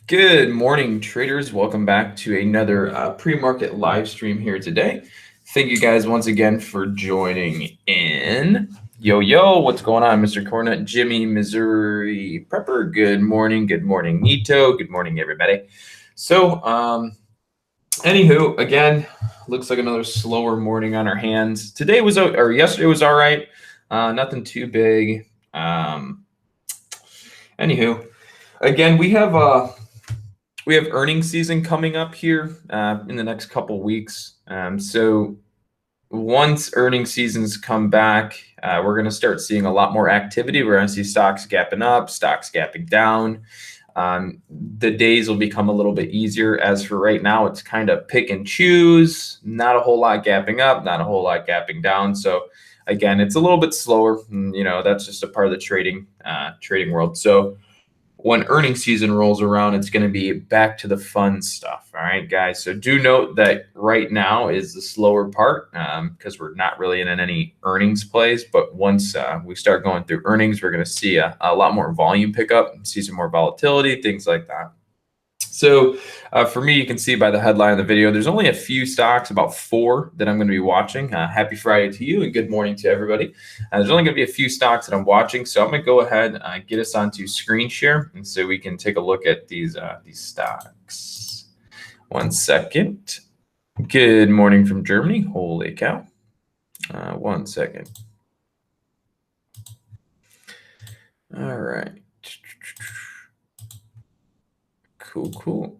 Good morning, traders. Welcome back to another pre-market live stream here today. Thank you guys once again for joining in. Yo, what's going on, Mr. Cornett, Jimmy, Missouri Prepper? Good morning, Nito. Good morning, everybody. So, anywho, again, looks like another slower morning on our hands. Today was, or yesterday was all right. Nothing too big. Anywho, again, we have earnings season coming up here in the next couple weeks. So once earnings seasons come back, we're going to start seeing a lot more activity. We're going to see stocks gapping up, stocks gapping down. The days will become a little bit easier. As for right now, it's kind of pick and choose. Not a whole lot gapping up, not a whole lot gapping down. So again, it's a little bit slower. That's just a part of the trading world. So when earnings season rolls around, it's going to be back to the fun stuff. All right, guys. So do note that right now is the slower part because we're not really in any earnings plays. But once we start going through earnings, we're going to see a lot more volume pickup, see some more volatility, things like that. So for me, you can see by the headline of the video, there's only a few stocks, about 4 that I'm going to be watching. Happy Friday to you and good morning to everybody. There's only going to be a few stocks that I'm watching. So I'm going to go ahead and get us onto screen share. And so we can take a look at these stocks. 1 second. Good morning from Germany. Holy cow. 1 second. All right. Cool.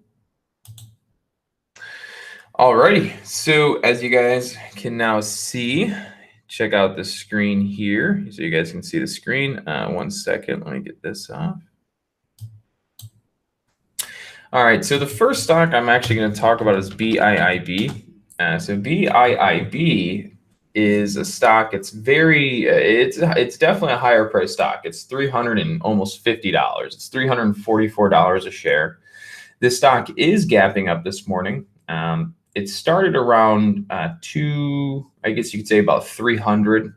Alrighty, so as you guys can now see, check out the screen here so you guys can see the screen. 1 second, let me get this off. All right, so the first stock I'm actually going to talk about is BIIB. So BIIB is a stock. It's definitely a higher price stock. It's $350. It's $344 a share. This stock is gapping up this morning. It started around I guess you could say about 300.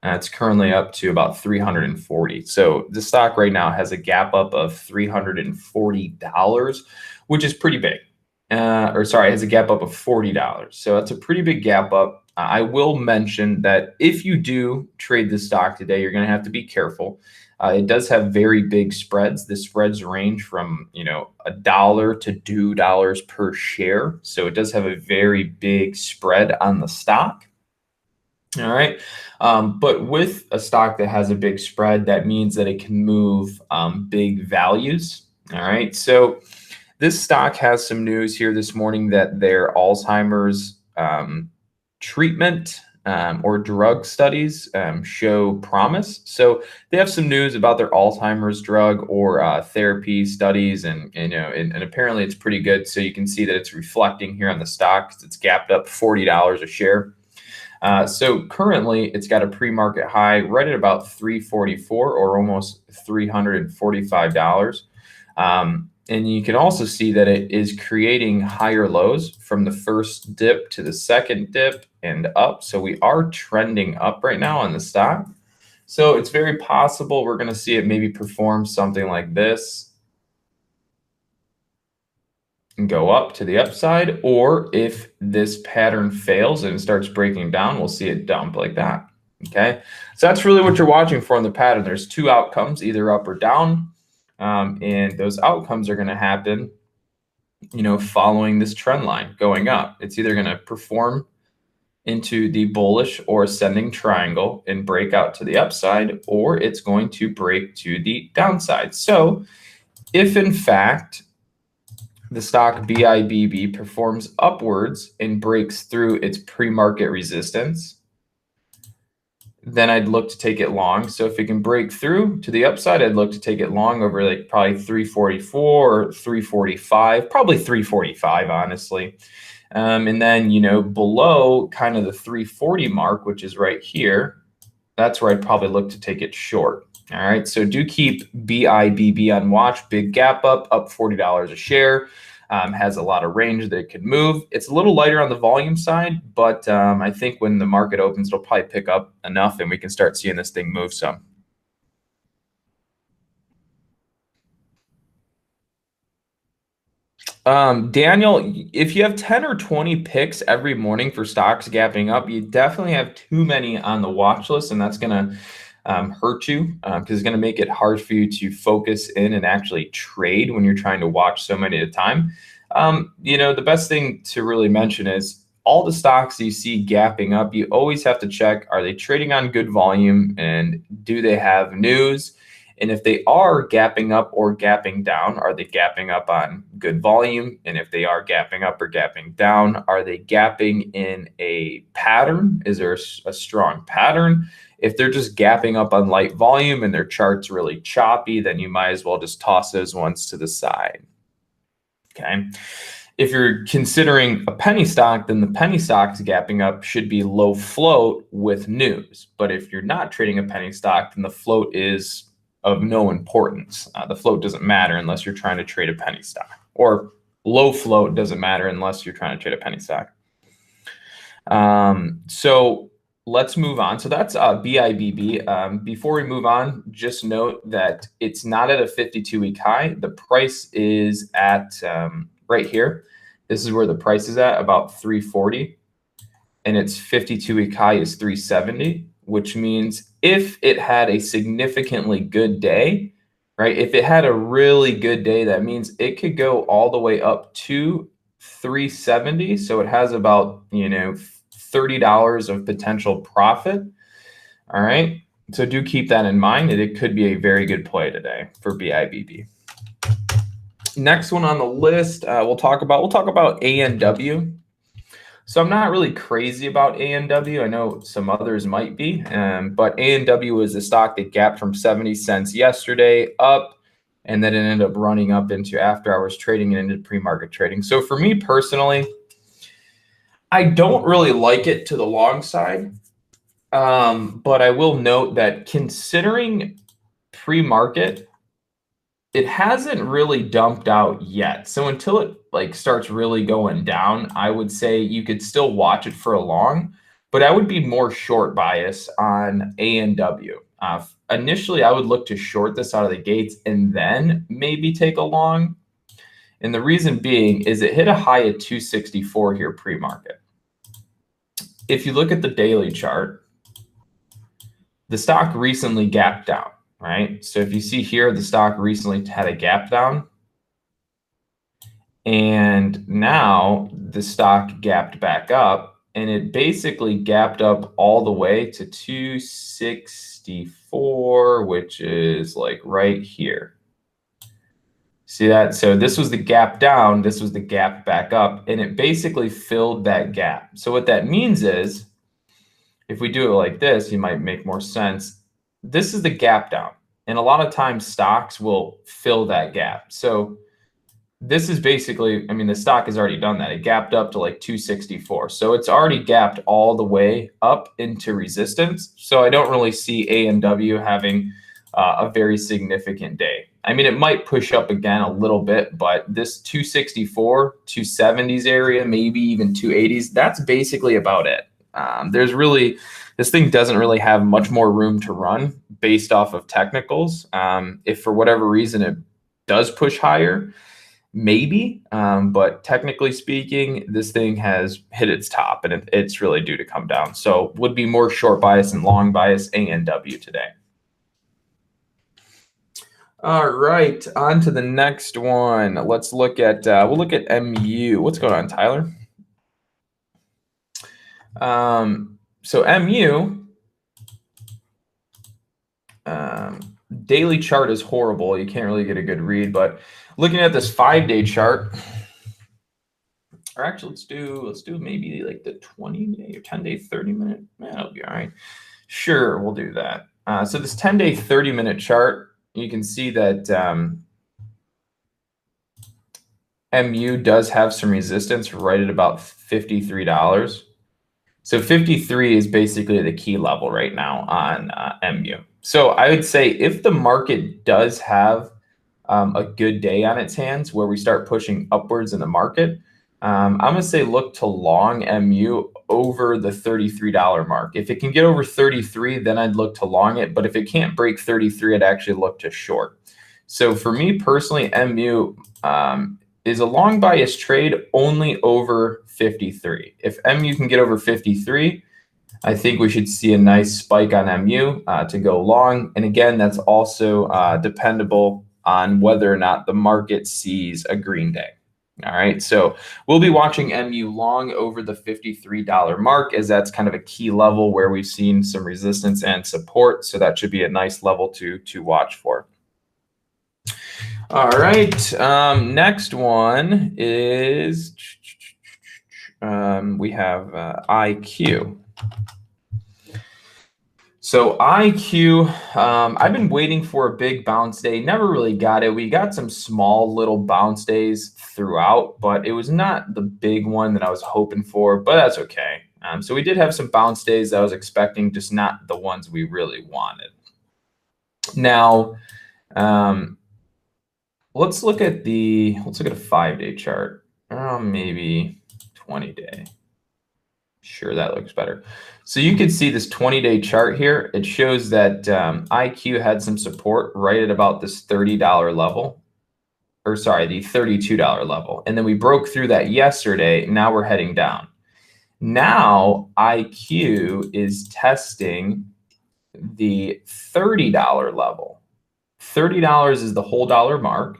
It's currently up to about 340. So the stock right now has a gap up of $340, which is pretty big. Has a gap up of $40. So that's a pretty big gap up. I will mention that if you do trade this stock today, you're going to have to be careful. It does have very big spreads. The spreads range from $1 to $2 per share. So it does have a very big spread on the stock. All right. But with a stock that has a big spread, that means that it can move big values. All right. So this stock has some news here this morning that their Alzheimer's treatment or drug studies show promise. So they have some news about their Alzheimer's drug or therapy studies, and apparently it's pretty good. So you can see that it's reflecting here on the stock. It's gapped up $40 a share. So currently it's got a pre-market high right at about 344 or almost $345. And you can also see that it is creating higher lows from the first dip to the second dip and up. So we are trending up right now on the stock. So it's very possible we're going to see it maybe perform something like this and go up to the upside. Or if this pattern fails and it starts breaking down, we'll see it dump like that. Okay, so that's really what you're watching for in the pattern. There's 2 outcomes, either up or down. And those outcomes are going to happen, following this trend line going up. It's either going to perform into the bullish or ascending triangle and break out to the upside, or it's going to break to the downside. So if in fact the stock BIIB performs upwards and breaks through its pre-market resistance, then I'd look to take it long. So if it can break through to the upside, I'd look to take it long over like probably 344 or 345, probably 345, honestly. And then, below kind of the 340 mark, which is right here, that's where I'd probably look to take it short. All right. So do keep BIIB on watch. Big gap up $40 a share. Has a lot of range that it could move. It's a little lighter on the volume side, but I think when the market opens, it'll probably pick up enough and we can start seeing this thing move some. Daniel, if you have 10 or 20 picks every morning for stocks gapping up, you definitely have too many on the watch list, and that's going to hurt you because it's going to make it hard for you to focus in and actually trade when you're trying to watch so many at a time. The best thing to really mention is all the stocks you see gapping up, you always have to check, are they trading on good volume and do they have news? And if they are gapping up or gapping down, are they gapping up on good volume? And if they are gapping up or gapping down, are they gapping in a pattern? Is there a strong pattern? If they're just gapping up on light volume and their chart's really choppy, then you might as well just toss those ones to the side. Okay. If you're considering a penny stock, then the penny stocks gapping up should be low float with news. But if you're not trading a penny stock, then the float is of no importance. The float doesn't matter unless you're trying to trade a penny stock, or low float doesn't matter unless you're trying to trade a penny stock. So let's move on. So that's BIIB. Before we move on, just note that it's not at a 52-week high. The price is at right here. This is where the price is at, about 340, and its 52-week high is 370, which means if it had a significantly good day, right? If it had a really good day, that means it could go all the way up to 370. So it has about, $30 of potential profit. All right. So do keep that in mind. It could be a very good play today for BIIB. Next one on the list, we'll talk about ANW. So I'm not really crazy about ANW. I know some others might be, but ANW is a stock that gapped from 70 cents yesterday up, and then it ended up running up into after hours trading and into pre-market trading. So for me personally, I don't really like it to the long side, but I will note that considering pre-market, it hasn't really dumped out yet. So until it starts really going down, I would say you could still watch it for a long, but I would be more short bias on ANW. Initially, I would look to short this out of the gates and then maybe take a long. And the reason being is it hit a high at 264 here pre-market. If you look at the daily chart, the stock recently gapped down. Right. So if you see here, the stock recently had a gap down, and now the stock gapped back up, and it basically gapped up all the way to 264, which is like right here. See that? So this was the gap down, this was the gap back up, and it basically filled that gap. So what that means is, if we do it like this, you might make more sense. This is the gap down, and a lot of times stocks will fill that gap. So this is basically, the stock has already done that. It gapped up to like 264. So it's already gapped all the way up into resistance. So I don't really see ANW having a very significant day. It might push up again a little bit, but this 264, 270s area, maybe even 280s, that's basically about it. This thing doesn't really have much more room to run based off of technicals. If for whatever reason it does push higher, maybe, but technically speaking, this thing has hit its top and it's really due to come down. So would be more short bias and long bias ANW today. All right, on to the next one. Let's look at, we'll look at MU. What's going on, Tyler? So MU, daily chart is horrible. You can't really get a good read, but looking at this 5-day chart, or actually let's do maybe like the 20-day or 10-day, 30-minute. That'll be all right. Sure, we'll do that. So this 10-day, 30-minute chart, you can see that MU does have some resistance right at about $53. So 53 is basically the key level right now on MU. So I would say if the market does have a good day on its hands where we start pushing upwards in the market, I'm going to say look to long MU over the $33 mark. If it can get over 33, then I'd look to long it. But if it can't break 33, I'd actually look to short. So for me personally, MU is a long bias trade only over 53. If MU can get over 53, I think we should see a nice spike on MU to go long. And again, that's also dependable on whether or not the market sees a green day. All right, so we'll be watching MU long over the $53 mark, as that's kind of a key level where we've seen some resistance and support. So that should be a nice level to watch for. All right, next one is we have IQ. So IQ, I've been waiting for a big bounce day, never really got it. We got some small little bounce days throughout, but it was not the big one that I was hoping for, but that's okay. So we did have some bounce days that I was expecting, just not the ones we really wanted. Now, let's look at a 5-day chart, maybe 20-day. Sure, that looks better. So you can see this 20-day chart here. It shows that IQ had some support right at about this $30 level, or sorry, the $32 level. And then we broke through that yesterday. Now we're heading down. Now IQ is testing the $30 level. $30 is the whole dollar mark.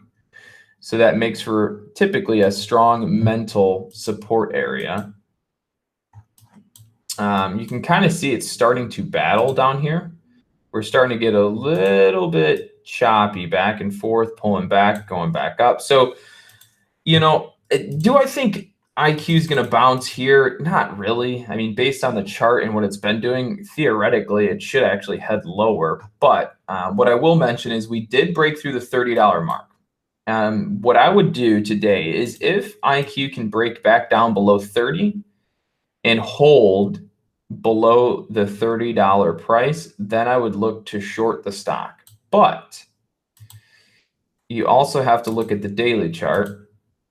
So that makes for typically a strong mental support area. You can kind of see it's starting to battle down here. We're starting to get a little bit choppy back and forth, pulling back, going back up. So, you know, do I think IQ is going to bounce here? Not really. I mean, based on the chart and what it's been doing, theoretically, it should actually head lower. But what I will mention is we did break through the $30 mark. What I would do today is if IQ can break back down below 30 and hold below the $30 price, then I would look to short the stock. But you also have to look at the daily chart.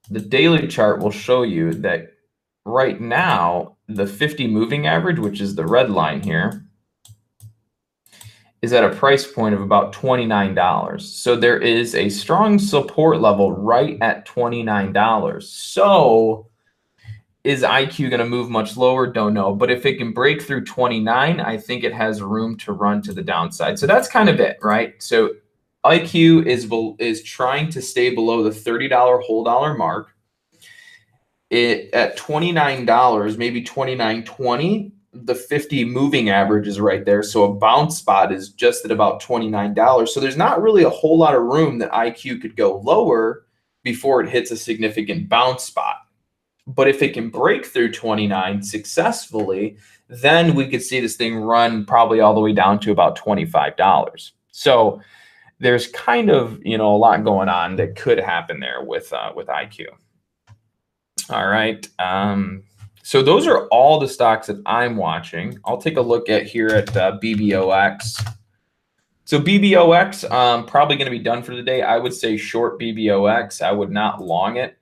The daily chart will show you that right now, the 50 moving average, which is the red line here, is at a price point of about $29. So there is a strong support level right at $29. So is IQ going to move much lower? Don't know. But if it can break through 29, I think it has room to run to the downside. So that's kind of it, right? So IQ is trying to stay below the $30 whole dollar mark. It at $29, maybe $29.20, the 50 moving average is right there. So a bounce spot is just at about $29. So there's not really a whole lot of room that IQ could go lower before it hits a significant bounce spot. But if it can break through 29 successfully, then we could see this thing run probably all the way down to about $25. So there's kind of, you know, a lot going on that could happen there with IQ. All right. So those are all the stocks that I'm watching. I'll take a look at here at BBOX. So BBOX, probably going to be done for the day. I would say short BBOX. I would not long it.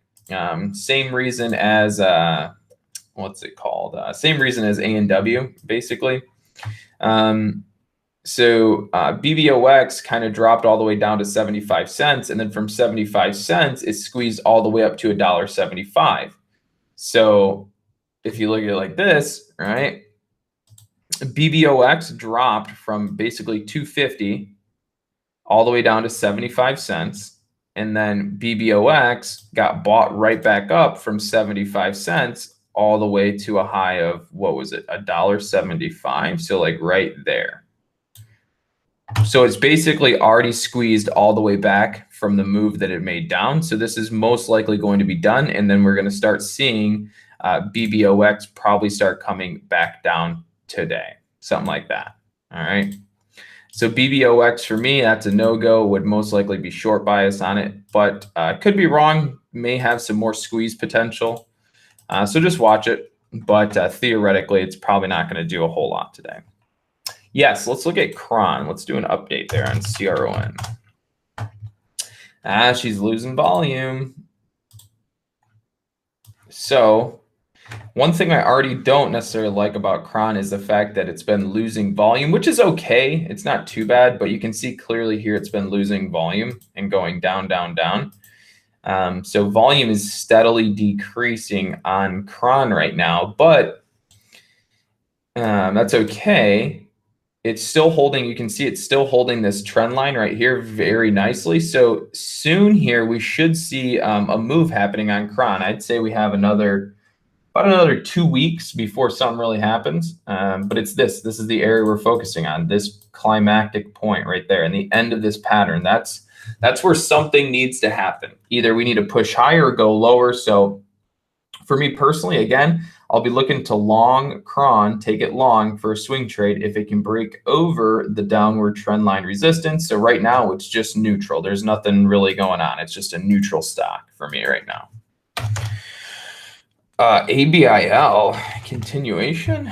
Same reason as what's it called? Same reason as ANW, basically. So BBOX kind of dropped all the way down to 75 cents, and then from 75 cents, it squeezed all the way up to $1.75. So if you look at it like this, right? BBOX dropped from basically 250 all the way down to 75 cents. And then BBOX got bought right back up from 75 cents all the way to a high of, what was it, $1.75. So like right there. So it's basically already squeezed all the way back from the move that it made down. So this is most likely going to be done. And then we're going to start seeing BBOX probably start coming back down today, something like that. All right. So BBOX for me, that's a no-go, would most likely be short bias on it, but could be wrong, may have some more squeeze potential. So just watch it, but theoretically, it's probably not going to do a whole lot today. Yes, let's look at CRON. Let's do an update there on CRON. She's losing volume. So one thing I already don't necessarily like about CRON is the fact that it's been losing volume, which is okay. It's not too bad, but you can see clearly here it's been losing volume and going down, down, down. So volume is steadily decreasing on CRON right now, but that's okay. It's still holding. You can see it's still holding this trend line right here very nicely. So soon here, we should see a move happening on CRON. I'd say we have about another 2 weeks before something really happens. But it's this is the area we're focusing on, this climactic point right there, and the end of this pattern. That's where something needs to happen. Either we need to push higher or go lower. So for me personally, again, I'll be looking to long CRON, take it long for a swing trade if it can break over the downward trend line resistance. So right now it's just neutral. There's nothing really going on. It's just a neutral stock for me right now. ABIL continuation?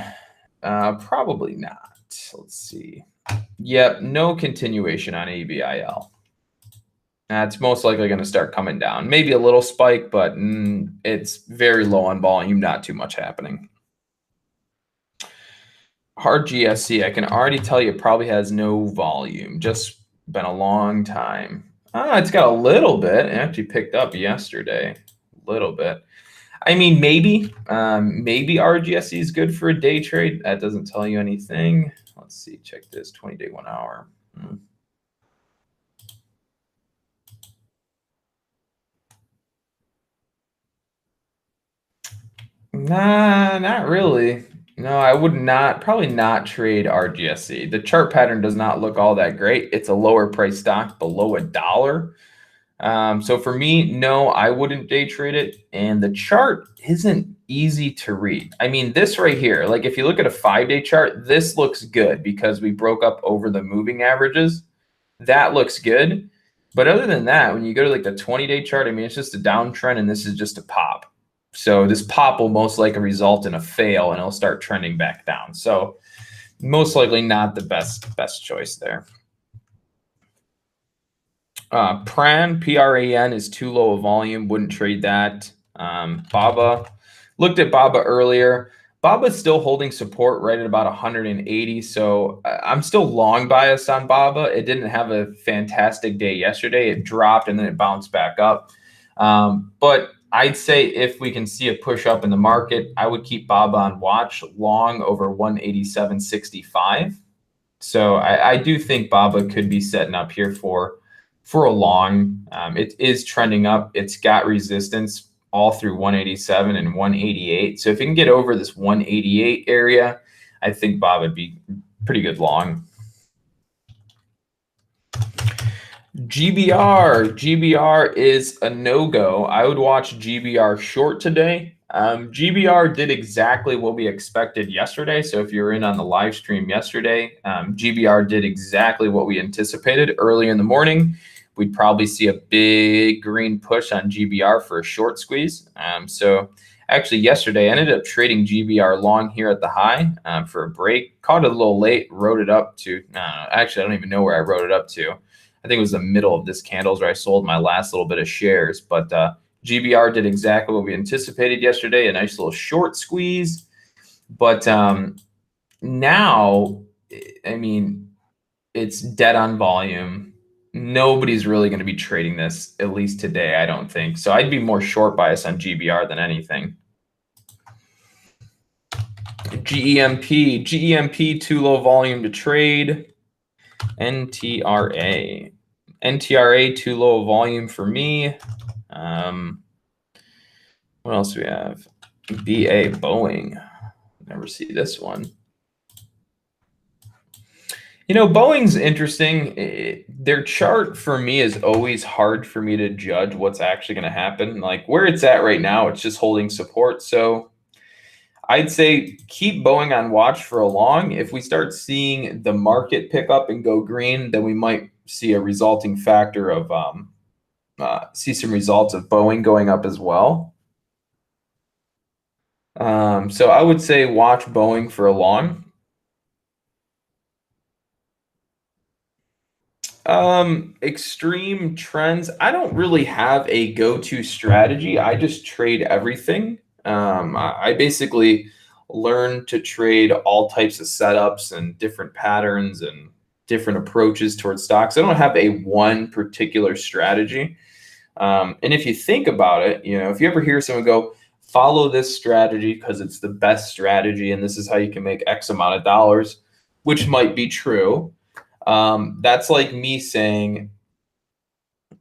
Probably not. Let's see. Yep, no continuation on ABIL. It's most likely going to start coming down. Maybe a little spike, but it's very low on volume, not too much happening. Hard GSC, I can already tell you, probably has no volume. Just been a long time. It's got a little bit. It actually picked up yesterday. A little bit. I mean, maybe RGSC is good for a day trade. That doesn't tell you anything. Let's see. Check this 20-day 1 hour. Nah, not really. No, I would probably not trade RGSC. The chart pattern does not look all that great. It's a lower price stock below $1. So for me, no, I wouldn't day trade it. And the chart isn't easy to read. I mean, this right here, like if you look at a 5-day chart, this looks good because we broke up over the moving averages. That looks good. But other than that, when you go to like the 20-day chart, I mean, it's just a downtrend and this is just a pop. So this pop will most likely result in a fail and it'll start trending back down. So most likely not the best choice there. PRAN, PRAN is too low a volume. Wouldn't trade that. BABA, looked at BABA earlier. BABA is still holding support right at about 180. So I'm still long biased on BABA. It didn't have a fantastic day yesterday. It dropped and then it bounced back up. But I'd say if we can see a push up in the market, I would keep BABA on watch long over 187.65. So I do think BABA could be setting up here for a long. It is trending up. It's got resistance all through 187 and 188. So if it can get over this 188 area, I think BABA would be pretty good long. GBR is a no-go. I would watch GBR short today. GBR did exactly what we expected yesterday. So if you were in on the live stream yesterday, GBR did exactly what we anticipated early in the morning. We'd probably see a big green push on GBR for a short squeeze. So actually yesterday I ended up trading GBR long here at the high for a break. Caught it a little late, wrote it up to, actually I don't even know where I wrote it up to. I think it was the middle of this candles where I sold my last little bit of shares. But GBR did exactly what we anticipated yesterday, a nice little short squeeze. But now, I mean, it's dead on volume. Nobody's really going to be trading this, at least today, I don't think. So I'd be more short bias on GBR than anything. GEMP, too low volume to trade. NTRA, too low volume for me. What else do we have? BA Boeing. Never see this one. You know, Boeing's interesting. Their chart for me is always hard for me to judge what's actually going to happen. Like where it's at right now, it's just holding support. So I'd say keep Boeing on watch for a long. If we start seeing the market pick up and go green, then we might see a resulting factor of see some results of Boeing going up as well. So I would say watch Boeing for a long. Extreme trends. I don't really have a go-to strategy. I just trade everything. I basically learn to trade all types of setups and different patterns and different approaches towards stocks. I don't have a one particular strategy. And if you think about it, if you ever hear someone go, follow this strategy because it's the best strategy and this is how you can make X amount of dollars, which might be true. That's like me saying,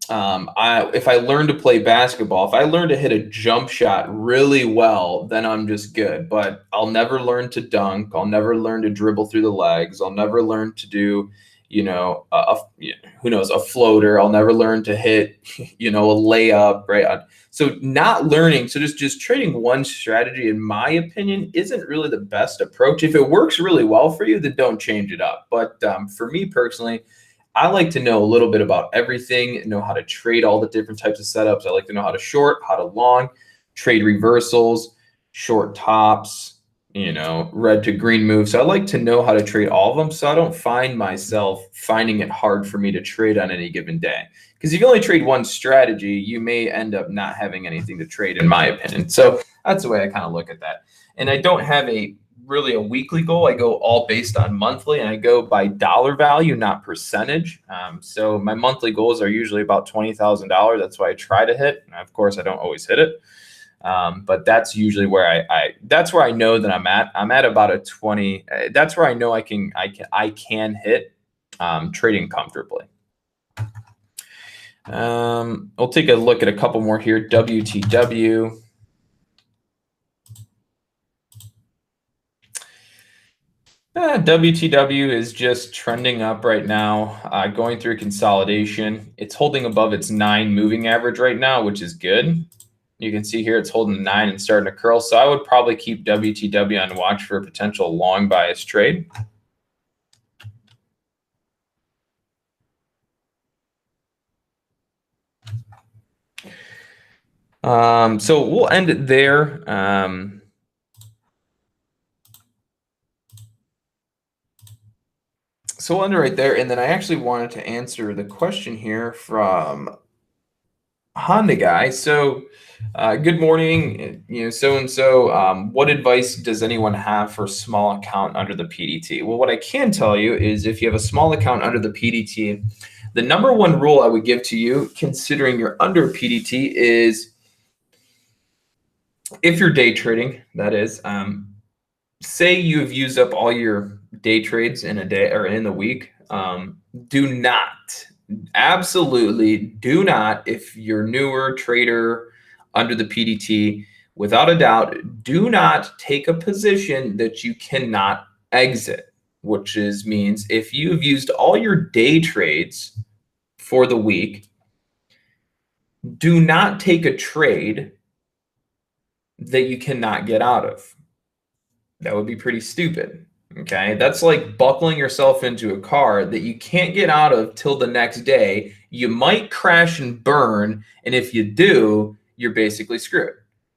if I learn to play basketball, if I learn to hit a jump shot really well, then I'm just good. But I'll never learn to dunk. I'll never learn to dribble through the legs. I'll never learn to do, who knows, a floater. I'll never learn to hit, a layup, right? So not learning, so just trading one strategy, in my opinion, isn't really the best approach. If it works really well for you, then don't change it up. But for me personally, I like to know a little bit about everything, know how to trade all the different types of setups. I like to know how to short, how to long, trade reversals, short tops, red to green moves. So I like to know how to trade all of them so I don't find myself finding it hard for me to trade on any given day. Because if you only trade one strategy, you may end up not having anything to trade, in my opinion. So that's the way I kind of look at that. And I don't have really a weekly goal. I go all based on monthly, and I go by dollar value, not percentage. So my monthly goals are usually about $20,000. That's why I try to hit. And of course, I don't always hit it. But that's usually where that's where I know that I'm at. I'm at about a 20. That's where I know I can hit trading comfortably. We'll take a look at a couple more here. WTW. WTW is just trending up right now, going through consolidation. It's holding above its 9 moving average right now, which is good. You can see here it's holding 9 and starting to curl. So I would probably keep WTW on watch for a potential long bias trade. So we'll end it there. So we'll end it right there. And then I actually wanted to answer the question here from Honda Guy. So good morning, so-and-so. What advice does anyone have for small account under the PDT? Well, what I can tell you is if you have a small account under the PDT, the number one rule I would give to you, considering you're under PDT, is if you're day trading, that is, say you've used up all your day trades in a day or in the week, do not, absolutely do not, if you're newer trader under the PDT, without a doubt, do not take a position that you cannot exit, which means if you've used all your day trades for the week, do not take a trade that you cannot get out of. That would be pretty stupid. Okay, that's like buckling yourself into a car that you can't get out of till the next day. You might crash and burn, and if you do, you're basically screwed.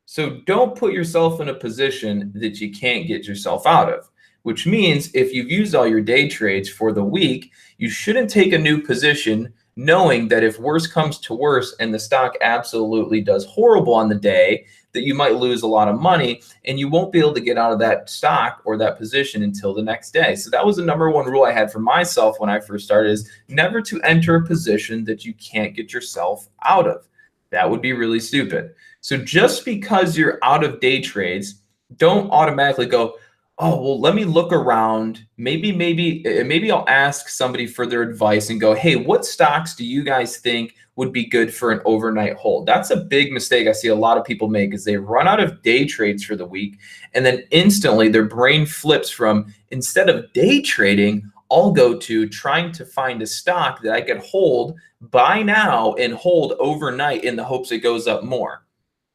So don't put yourself in a position that you can't get yourself out of, which means if you've used all your day trades for the week, you shouldn't take a new position knowing that if worse comes to worse and the stock absolutely does horrible on the day, that you might lose a lot of money and you won't be able to get out of that stock or that position until the next day. So that was the number one rule I had for myself when I first started, is never to enter a position that you can't get yourself out of. That would be really stupid. So just because you're out of day trades, don't automatically go, oh, well, let me look around. Maybe I'll ask somebody for their advice and go, hey, what stocks do you guys think would be good for an overnight hold? That's a big mistake I see a lot of people make, is they run out of day trades for the week, and then instantly their brain flips from, instead of day trading, I'll go to trying to find a stock that I could hold, buy now and hold overnight in the hopes it goes up more.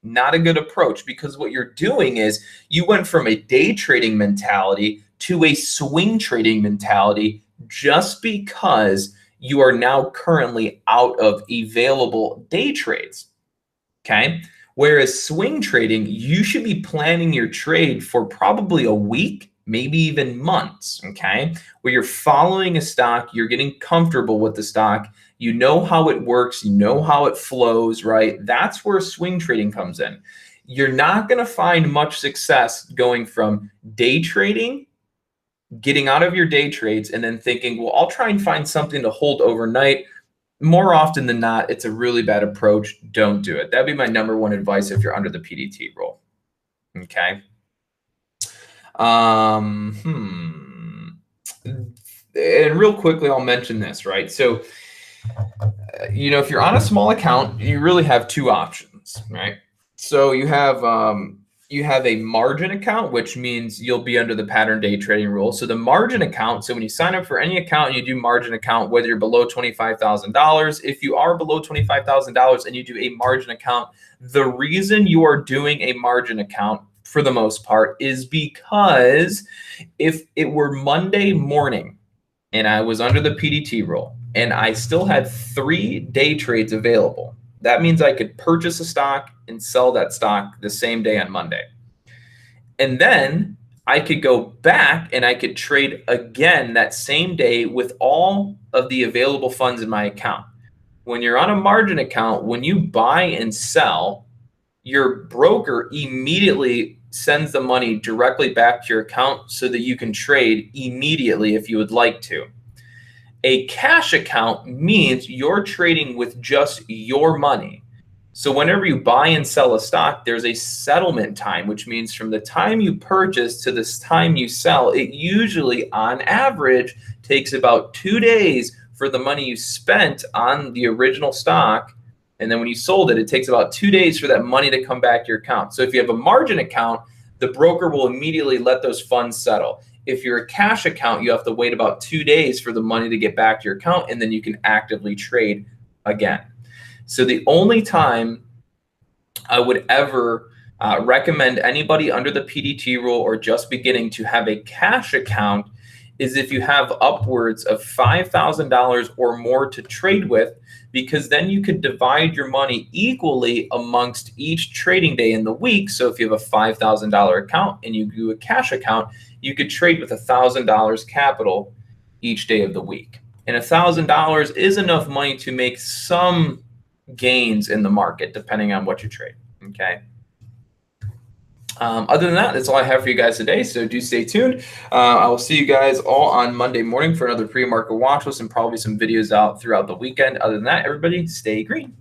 Not a good approach, because what you're doing is you went from a day trading mentality to a swing trading mentality just because you are now currently out of available day trades. Okay. Whereas swing trading, you should be planning your trade for probably a week, maybe even months. Okay. Where you're following a stock, you're getting comfortable with the stock. You know how it works. You know how it flows, right? That's where swing trading comes in. You're not going to find much success going from day trading, getting out of your day trades, and then thinking, well, I'll try and find something to hold overnight. more often than not, it's a really bad approach. Don't do it. That'd be my number one advice if you're under the PDT rule. Okay. And real quickly, I'll mention this, right? So, if you're on a small account, you really have two options, right? So you have a margin account, which means you'll be under the pattern day trading rule. So the margin account, so when you sign up for any account, you do margin account, whether you're below $25,000. If you are below $25,000 and you do a margin account, the reason you are doing a margin account for the most part is because if it were Monday morning and I was under the PDT rule and I still had 3 day trades available, that means I could purchase a stock and sell that stock the same day on Monday. And then I could go back and I could trade again that same day with all of the available funds in my account. When you're on a margin account, when you buy and sell, your broker immediately sends the money directly back to your account so that you can trade immediately if you would like to. A cash account means you're trading with just your money. So whenever you buy and sell a stock, there's a settlement time, which means from the time you purchase to this time you sell, it usually on average takes about 2 days for the money you spent on the original stock. And then when you sold it, it takes about 2 days for that money to come back to your account. So if you have a margin account, the broker will immediately let those funds settle. If you're a cash account, you have to wait about 2 days for the money to get back to your account, and then you can actively trade again. So the only time I would ever recommend anybody under the PDT rule or just beginning to have a cash account is if you have upwards of $5,000 or more to trade with, because then you could divide your money equally amongst each trading day in the week. So if you have a $5,000 account and you do a cash account, you could trade with $1,000 capital each day of the week. And $1,000 is enough money to make some gains in the market, depending on what you trade, okay? Other than that, that's all I have for you guys today. So do stay tuned. I will see you guys all on Monday morning for another pre-market watch list and probably some videos out throughout the weekend. Other than that, everybody stay green.